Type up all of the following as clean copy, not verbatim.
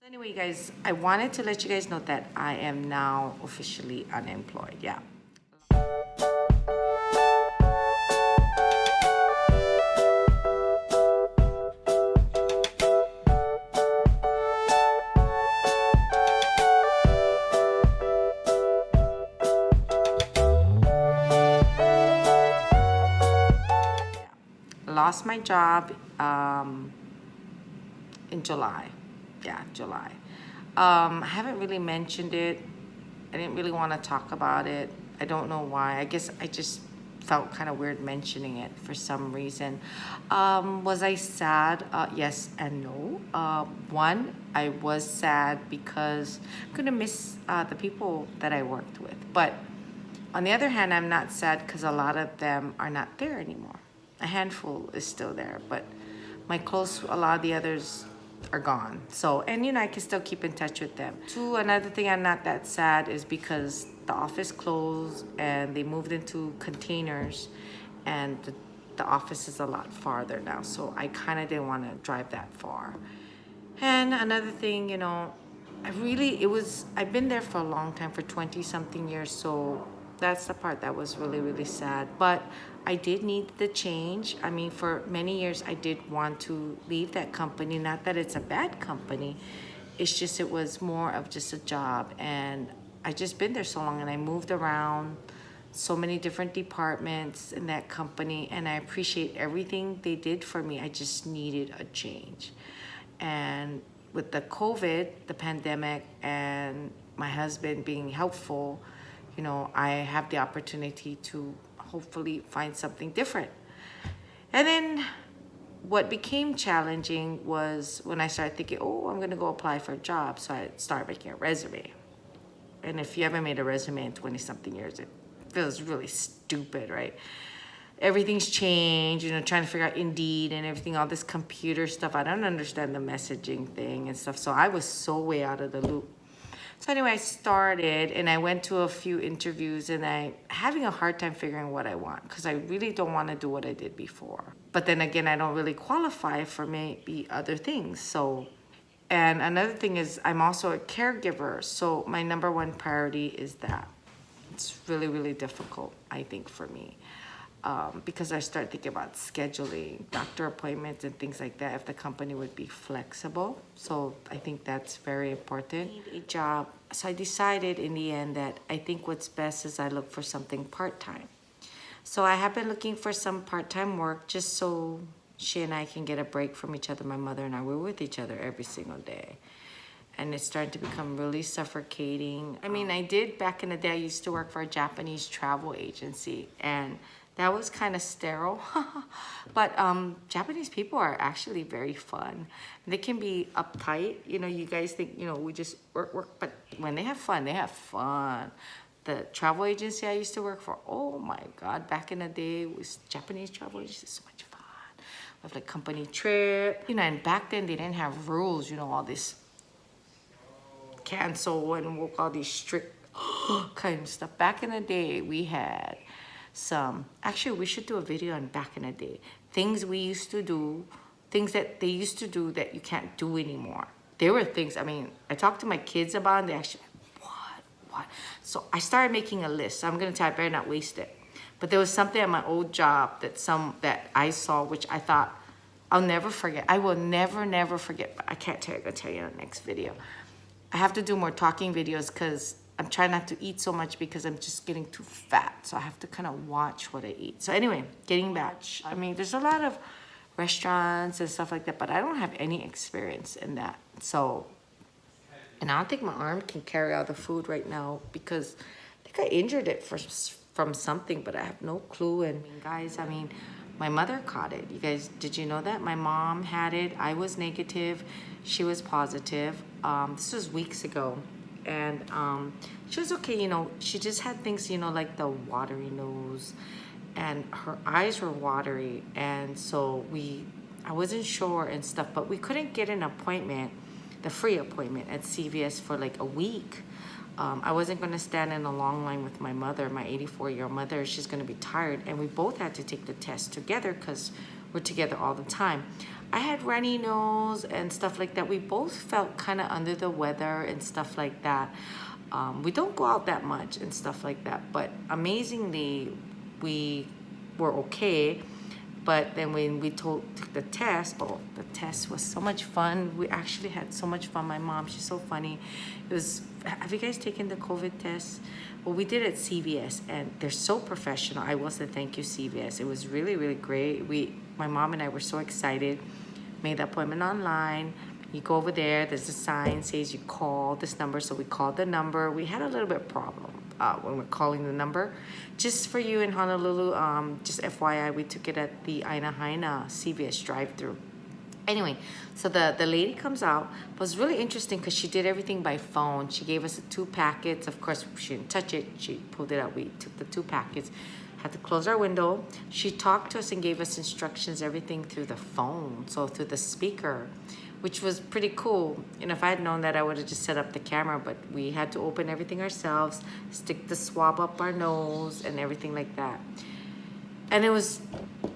Anyway, guys, I wanted to let you guys know that I am now officially unemployed. Yeah. Lost my job in July. Yeah, July. I haven't really mentioned it. I didn't really want to talk about it. I don't know why. I guess I just felt kind of weird mentioning it for some reason. Was I sad? Yes and no. One, I was sad because I'm going to miss the people that I worked with. But on the other hand, I'm not sad because a lot of them are not there anymore. A handful is still there, but a lot of the others are gone. So, and I can still keep in touch with them. Two, another thing I'm not that sad is because the office closed and they moved into containers, and the office is a lot farther now. So I kind of didn't want to drive that far. And another thing, I've been there for a long time, for 20 something years. So that's the part that was really, really sad. But I did need the change. I mean, for many years, I did want to leave that company. Not that it's a bad company. It's just, it was more of just a job. And I just been there so long, and I moved around so many different departments in that company. And I appreciate everything they did for me. I just needed a change. And with the COVID, the pandemic, and my husband being helpful, I have the opportunity to hopefully find something different. And then what became challenging was when I started thinking, oh, I'm going to go apply for a job. So I started making a resume. And if you haven't made a resume in 20 something years, it feels really stupid, right? Everything's changed, trying to figure out Indeed and everything, all this computer stuff. I don't understand the messaging thing and stuff. So I was so way out of the loop. So anyway, I started and I went to a few interviews, and I'm having a hard time figuring what I want, because I really don't want to do what I did before. But then again, I don't really qualify for maybe other things. So, and another thing is I'm also a caregiver. So my number one priority is that. It's really, really difficult, I think, for me. Because I start thinking about scheduling doctor appointments and things like that, if the company would be flexible. So I think that's very important. I need a job. So I decided in the end that I think what's best is I look for something part-time. So I have been looking for some part-time work just so she and I can get a break from each other. My mother and I were with each other every single day. And it's starting to become really suffocating. I mean, I did back in the day, I used to work for a Japanese travel agency, and that was kind of sterile. But Japanese people are actually very fun. They can be uptight. You guys think, we just work. But when they have fun, they have fun. The travel agency I used to work for, oh my God, back in the day, it was Japanese travel agency, so much fun. We have like company trip. And back then they didn't have rules, all this cancel and work, all these strict kind of stuff. Back in the day, we had actually, we should do a video on back in the day. Things we used to do, things that they used to do that you can't do anymore. There were things, I talked to my kids about, and they actually, what? So I started making a list. So I'm going to tell you, I better not waste it. But there was something at my old job that I saw, which I thought, I'll never forget. I will never forget. But I can't tell you. I'm going to tell you in the next video. I have to do more talking videos because I'm trying not to eat so much because I'm just getting too fat. So I have to kind of watch what I eat. So anyway, getting back. There's a lot of restaurants and stuff like that, but I don't have any experience in that. So, and I don't think my arm can carry all the food right now because I think I injured it from something, but I have no clue. And guys, my mother caught it. You guys, did you know that? My mom had it. I was negative. She was positive. This was weeks ago. And she was okay, she just had things, like the watery nose, and her eyes were watery. And so I wasn't sure and stuff, but we couldn't get an appointment, the free appointment at CVS for like a week. I wasn't going to stand in a long line with my mother, my 84-year-old mother. She's going to be tired. And we both had to take the test together because we're together all the time. I had runny nose and stuff like that. We both felt kind of under the weather and stuff like that. We don't go out that much and stuff like that, but amazingly, we were okay. But then when we took the test, oh, the test was so much fun. We actually had so much fun. My mom, she's so funny. It was, have you guys taken the COVID test? Well, we did it at CVS, and they're so professional. I will say thank you, CVS. It was really, really great. My mom and I were so excited. Made the appointment online. You go over there, there's a sign says you call this number. So we called the number. We had a little bit of problem when we're calling the number. Just for you in Honolulu, just FYI, we took it at the Aina Haina CVS drive-thru. Anyway, so the lady comes out. It was really interesting because she did everything by phone. She gave us 2 packets. Of course, she didn't touch it. She pulled it out. We took the 2 packets. Had to close our window. She talked to us and gave us instructions, everything through the phone, so through the speaker, which was pretty cool. You know, if I had known that, I would have just set up the camera, but we had to open everything ourselves, stick the swab up our nose and everything like that. And it was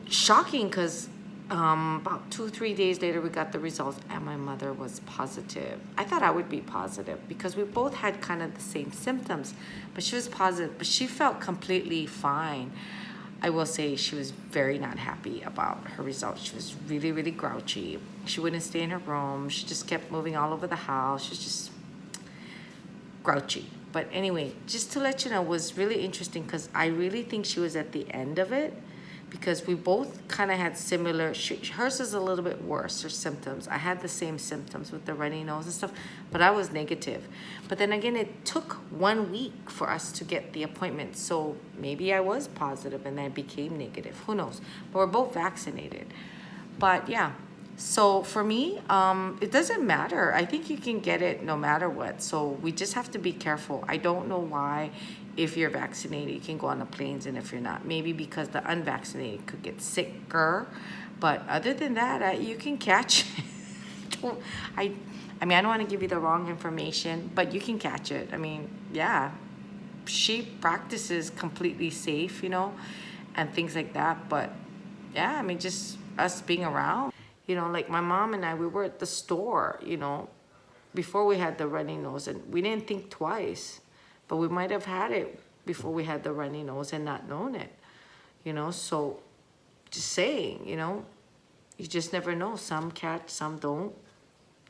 shocking because about 2-3 days later, we got the results, and my mother was positive. I thought I would be positive because we both had kind of the same symptoms, but she was positive, but she felt completely fine. I will say she was very not happy about her results. She was really, really grouchy. She wouldn't stay in her room. She just kept moving all over the house. She was just grouchy. But anyway, just to let you know, it was really interesting because I really think she was at the end of it, because we both kind of had similar, hers is a little bit worse, her symptoms. I had the same symptoms with the runny nose and stuff, but I was negative. But then again, it took 1 week for us to get the appointment. So maybe I was positive and I became negative, who knows? But we're both vaccinated. But yeah, so for me, it doesn't matter. I think you can get it no matter what. So we just have to be careful. I don't know why, if you're vaccinated, you can go on the planes, and if you're not, maybe because the unvaccinated could get sicker. But other than that, you can catch it. I mean, I don't want to give you the wrong information, but you can catch it. I mean, yeah, she practices completely safe, you know, and things like that. But yeah, I mean, just us being around, you know, like my mom and I, we were at the store, you know, before we had the runny nose, and we didn't think twice. But we might have had it before we had the runny nose and not known it, you know? So just saying, you know, you just never know. Some catch, some don't,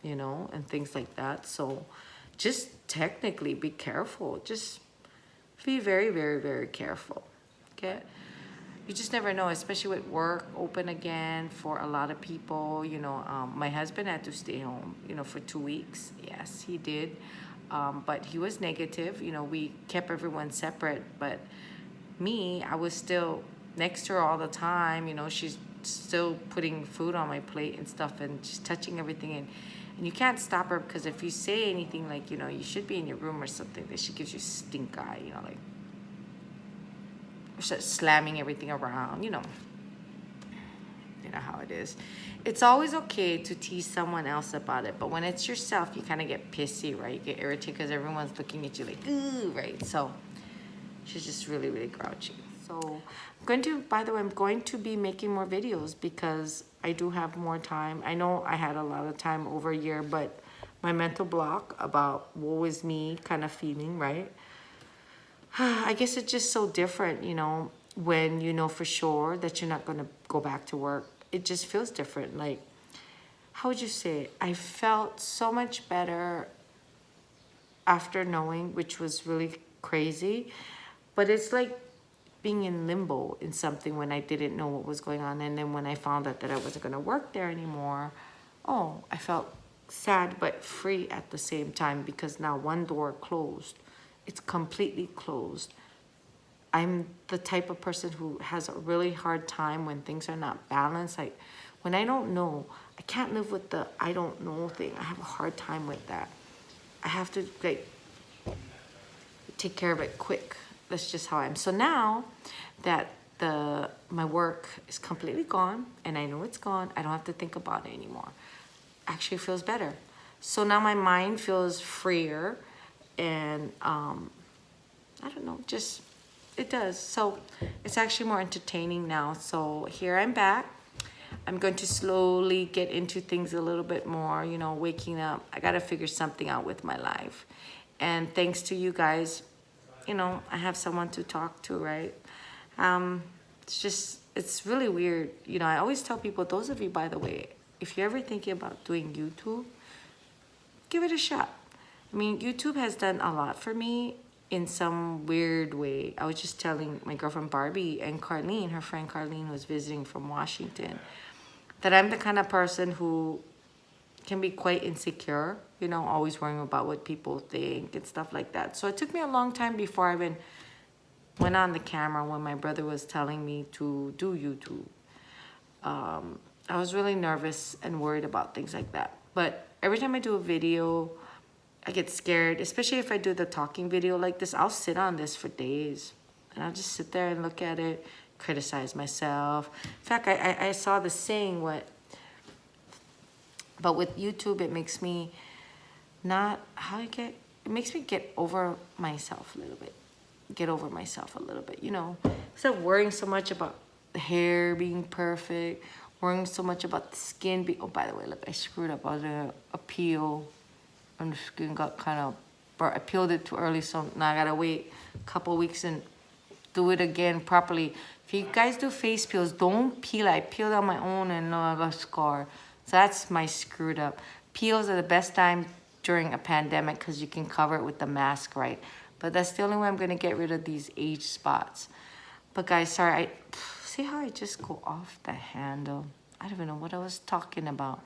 you know, and things like that. So just technically be careful. Just be very, very, very careful, okay? You just never know, especially with work open again for a lot of people. You know, my husband had to stay home, you know, for 2 weeks. Yes, he did. But he was negative. You know, we kept everyone separate. But me, I was still next to her all the time. You know, she's still putting food on my plate and stuff, and she's touching everything. And you can't stop her, because if you say anything like, you know, you should be in your room or something, then she gives you stink eye, you know, like, starts slamming everything around, you know. You know how it is. It's always okay to tease someone else about it, but when it's yourself, you kind of get pissy, right? You get irritated because everyone's looking at you like, ooh, right? So she's just really, really grouchy. So I'm going to, by the way, I'm going to be making more videos because I do have more time. I know I had a lot of time over a year, but my mental block about woe is me kind of feeling, right? I guess it's just so different, you know, when you know for sure that you're not going to go back to work. It just feels different. Like, how would you say it? I felt so much better after knowing, which was really crazy. But it's like being in limbo in something when I didn't know what was going on. And then when I found out that I wasn't going to work there anymore, oh, I felt sad but free at the same time, because now one door closed. It's completely closed. I'm the type of person who has a really hard time when things are not balanced. Like, when I don't know, I can't live with the I don't know thing. I have a hard time with that. I have to, like, take care of it quick. That's just how I am. So now that my work is completely gone, and I know it's gone, I don't have to think about it anymore. Actually feels better. So now my mind feels freer, and I don't know, just, it does. So it's actually more entertaining now. So here I'm back. I'm going to slowly get into things a little bit more, you know, waking up. I got to figure something out with my life. And thanks to you guys, you know, I have someone to talk to, right? It's really weird. You know, I always tell people, those of you, by the way, if you're ever thinking about doing YouTube, give it a shot. I mean, YouTube has done a lot for me in some weird way. I was just telling my girlfriend Barbie and Carlene, her friend Carlene, who was visiting from Washington, that I'm the kind of person who can be quite insecure, you know, always worrying about what people think and stuff like that. So it took me a long time before I even went on the camera when my brother was telling me to do YouTube. I was really nervous and worried about things like that. But every time I do a video, I get scared, especially if I do the talking video like this. I'll sit on this for days and I'll just sit there and look at it, criticize myself. In fact, I saw the saying, but with YouTube, it makes me it makes me get over myself a little bit. You know, instead of worrying so much about the hair being perfect, worrying so much about the skin being, oh, by the way, look, I screwed up. I was gonna peel, and the skin got kind of burnt. I peeled it too early, so now I gotta wait a couple weeks and do it again properly. If you guys do face peels, don't peel it. I peeled on my own and I got a scar. So that's my screwed up. Peels are the best time during a pandemic because you can cover it with the mask, right? But that's the only way I'm gonna get rid of these age spots. But guys, sorry, see how I just go off the handle? I don't even know what I was talking about.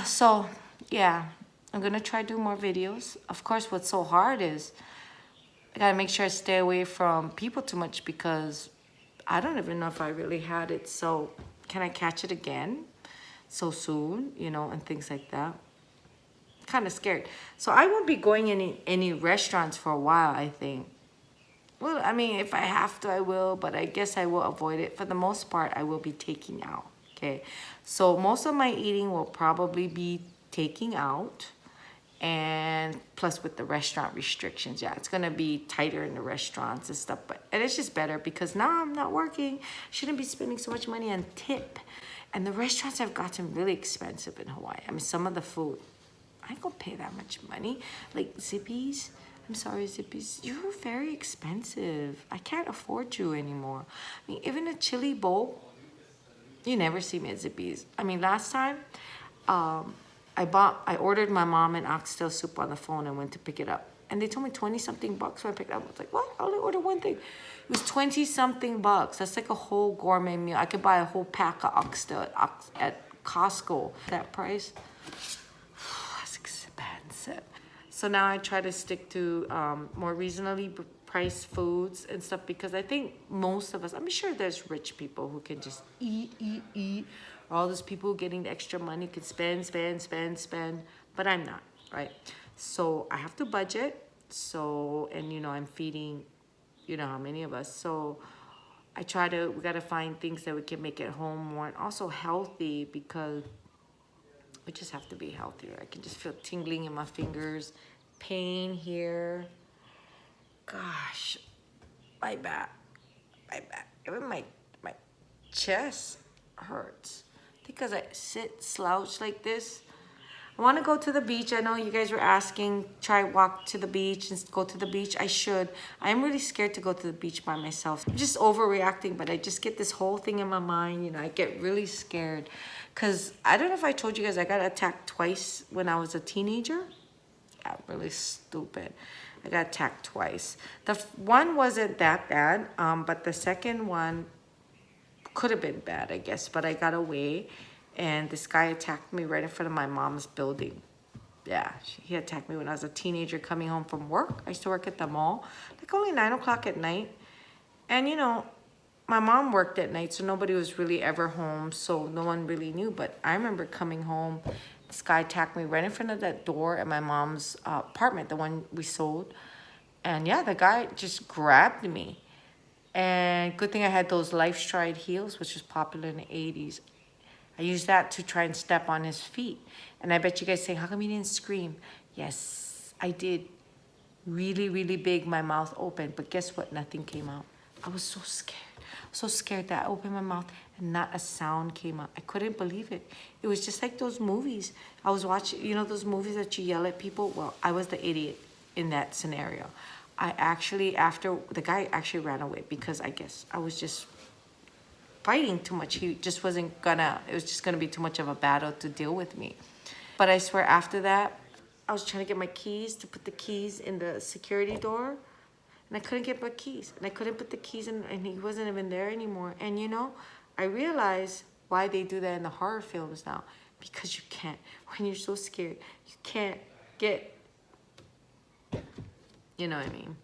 So, yeah, I'm gonna try to do more videos. Of course, what's so hard is I gotta make sure I stay away from people too much because I don't even know if I really had it. So can I catch it again so soon, you know, and things like that? Kind of scared. So I won't be going in any restaurants for a while, I think. Well, I mean, if I have to, I will, but I guess I will avoid it. For the most part, I will be taking out, okay? So most of my eating will probably be taking out, and plus with the restaurant restrictions, yeah, it's gonna be tighter in the restaurants and stuff, and it's just better because now I'm not working. Shouldn't be spending so much money on tip. And the restaurants have gotten really expensive in Hawaii. I mean, some of the food, I ain't gonna pay that much money. Like Zippy's, I'm sorry, Zippy's, you're very expensive. I can't afford you anymore. I mean, even a chili bowl, you never see me at Zippy's. I mean, last time, I ordered my mom an oxtail soup on the phone and went to pick it up. And they told me 20-something bucks when I picked it up. I was like, what? I only ordered one thing. It was 20-something bucks. That's like a whole gourmet meal. I could buy a whole pack of oxtail at Costco. That price? That's expensive. So now I try to stick to more reasonably priced foods and stuff because I think most of us, I'm sure there's rich people who can just eat. All those people getting the extra money can spend. But I'm not, right? So I have to budget. So, and you know, I'm feeding, you know, how many of us. So we gotta find things that we can make at home more and also healthy because we just have to be healthier. I can just feel tingling in my fingers, pain here. Gosh, my back, even my chest hurts because I sit slouched like this. I want to go to the beach. I know you guys were asking, walk to the beach and go to the beach. I should. I'm really scared to go to the beach by myself. I'm just overreacting, but I just get this whole thing in my mind. You know, I get really scared because I don't know if I told you guys I got attacked twice when I was a teenager. Yeah, really stupid. I got attacked twice. The one wasn't that bad, but the second one could have been bad, I guess, but I got away. And this guy attacked me right in front of my mom's building. Yeah, he attacked me when I was a teenager coming home from work. I used to work at the mall, like only 9 o'clock at night. And you know, my mom worked at night, so nobody was really ever home, so no one really knew. But I remember coming home, this guy attacked me right in front of that door at my mom's apartment, the one we sold. And yeah, the guy just grabbed me. And good thing I had those Life Stride heels, which was popular in the 80s. I used that to try and step on his feet. And I bet you guys say, how come you didn't scream? Yes, I did. Really, really big, my mouth open. But guess what? Nothing came out. I was so scared. So scared that I opened my mouth and not a sound came out. I couldn't believe it. It was just like those movies. I was watching, you know, those movies that you yell at people? Well, I was the idiot in that scenario. I actually, after the guy actually ran away because I guess I was just fighting too much. He just wasn't gonna, it was just gonna be too much of a battle to deal with me. But I swear after that, I was trying to get my keys to put the keys in the security door. And I couldn't get my keys. And I couldn't put the keys in, and he wasn't even there anymore. And you know, I realized why they do that in the horror films now. Because you can't, when you're so scared, you can't get, you know what I mean?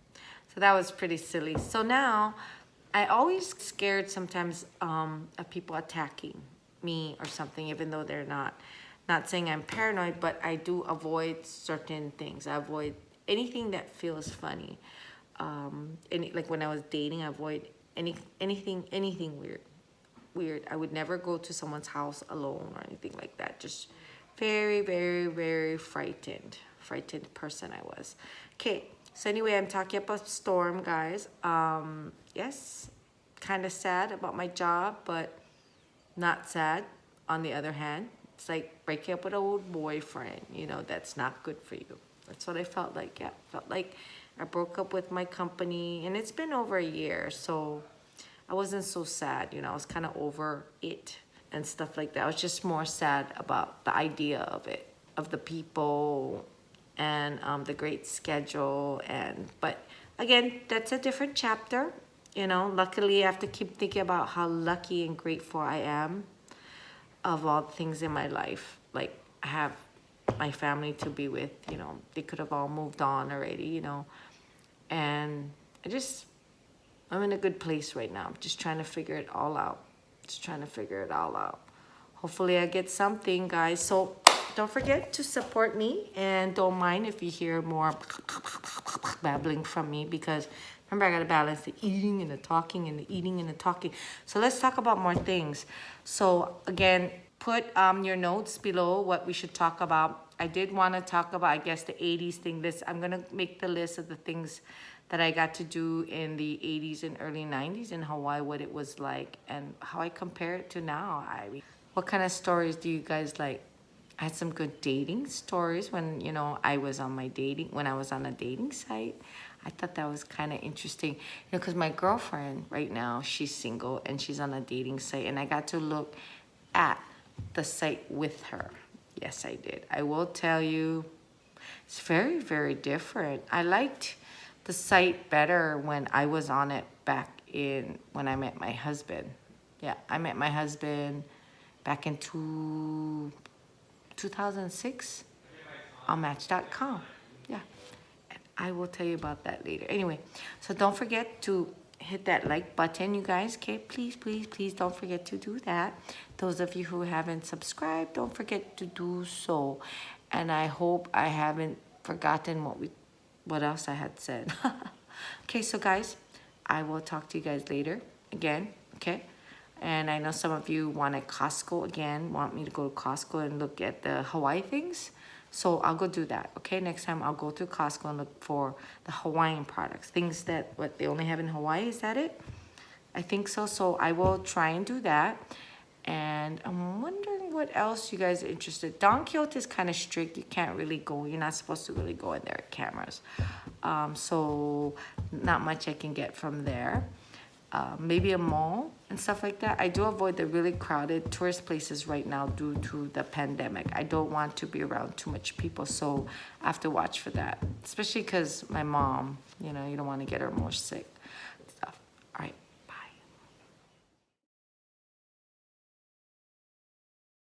So that was pretty silly. So now, I always scared sometimes of people attacking me or something, even though they're not. Not saying I'm paranoid, but I do avoid certain things. I avoid anything that feels funny. Like when I was dating, I avoid anything weird. I would never go to someone's house alone or anything like that. Just very, very, very frightened person I was. Okay, so anyway, I'm talking about storm, guys. Yes, kind of sad about my job, but not sad on the other hand. It's like breaking up with an old boyfriend, you know, that's not good for you. That's what I felt like, yeah. Felt like I broke up with my company, and it's been over a year, so I wasn't so sad, you know. I was kind of over it and stuff like that. I was just more sad about the idea of it, of the people, and the great schedule. But again, that's a different chapter, you know. Luckily, I have to keep thinking about how lucky and grateful I am of all the things in my life. Like, I have my family to be with, you know. They could have all moved on already, you know. And I'm in a good place right now. I'm just trying to figure it all out. Hopefully I get something, guys. So don't forget to support me, and don't mind if you hear more babbling from me, because remember, I gotta balance the eating and the talking and the eating and the talking. So let's talk about more things. So again, put your notes below what we should talk about. I did want to talk about, I guess, the 80s thing. I'm gonna make the list of the things that I got to do in the 80s and early 90s in Hawaii, what it was like, and how I compare it to now. What kind of stories do you guys like? I had some good dating stories when, you know, when I was on a dating site. I thought that was kind of interesting, you know, because my girlfriend right now, she's single and she's on a dating site, and I got to look at the site with her. Yes, I did. I will tell you, it's very, very different. I liked the site better when I was on it when I met my husband. Yeah, I met my husband back in 2006 on Match.com. Yeah, and I will tell you about that later. Anyway, so don't forget to hit that like button, you guys. Okay, please, please, please don't forget to do that. Those of you who haven't subscribed, don't forget to do so. And I hope I haven't forgotten what else I had said. Okay, so guys, I will talk to you guys later again, okay? And I know some of you want me to go to Costco and look at the Hawaii things. So I'll go do that, okay? Next time I'll go to Costco and look for the Hawaiian products. Things that, what they only have in Hawaii, is that it? I think so. So I will try and do that. And I'm wondering what else you guys are interested. Don Quixote is kind of strict. You can't really go. You're not supposed to really go in there at cameras. So not much I can get from there. Maybe a mall and stuff like that. I do avoid the really crowded tourist places right now due to the pandemic. I don't want to be around too much people, so I have to watch for that. Especially because my mom, you know, you don't want to get her more sick.